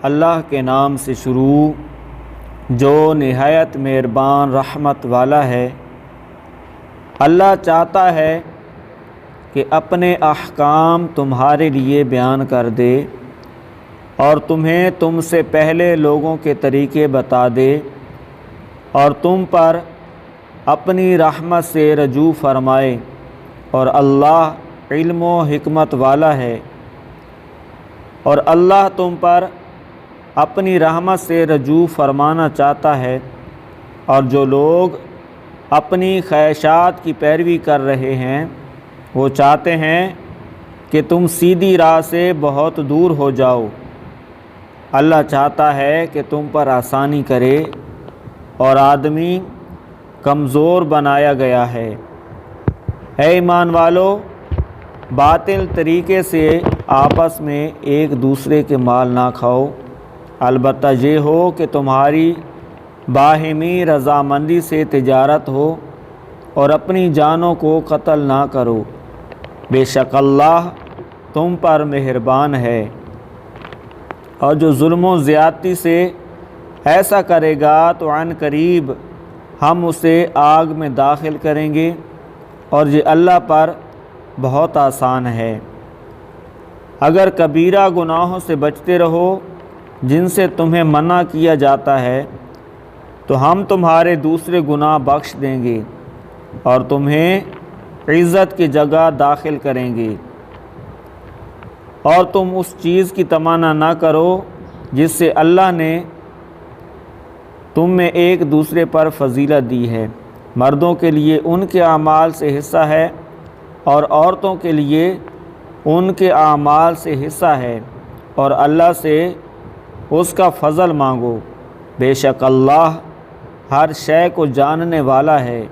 اللہ کے نام سے شروع جو نہایت مہربان رحمت والا ہے۔ اللہ چاہتا ہے کہ اپنے احکام تمہارے لیے بیان کر دے اور تمہیں تم سے پہلے لوگوں کے طریقے بتا دے اور تم پر اپنی رحمت سے رجوع فرمائے، اور اللہ علم و حکمت والا ہے۔ اور اللہ تم پر اپنی رحمت سے رجوع فرمانا چاہتا ہے، اور جو لوگ اپنی خواہشات کی پیروی کر رہے ہیں وہ چاہتے ہیں کہ تم سیدھی راہ سے بہت دور ہو جاؤ۔ اللہ چاہتا ہے کہ تم پر آسانی کرے، اور آدمی کمزور بنایا گیا ہے۔ اے ایمان والو، باطل طریقے سے آپس میں ایک دوسرے کے مال نہ کھاؤ، البتہ یہ ہو کہ تمہاری باہمی رضامندی سے تجارت ہو، اور اپنی جانوں کو قتل نہ کرو، بے شک اللہ تم پر مہربان ہے۔ اور جو ظلم و زیادتی سے ایسا کرے گا تو عن قریب ہم اسے آگ میں داخل کریں گے، اور یہ اللہ پر بہت آسان ہے۔ اگر کبیرہ گناہوں سے بچتے رہو جن سے تمہیں منع کیا جاتا ہے تو ہم تمہارے دوسرے گناہ بخش دیں گے اور تمہیں عزت کی جگہ داخل کریں گے۔ اور تم اس چیز کی تمنا نہ کرو جس سے اللہ نے تم میں ایک دوسرے پر فضیلت دی ہے۔ مردوں کے لیے ان کے اعمال سے حصہ ہے اور عورتوں کے لیے ان کے اعمال سے حصہ ہے، اور اللہ سے اس کا فضل مانگو، بے شک اللہ ہر شے کو جاننے والا ہے۔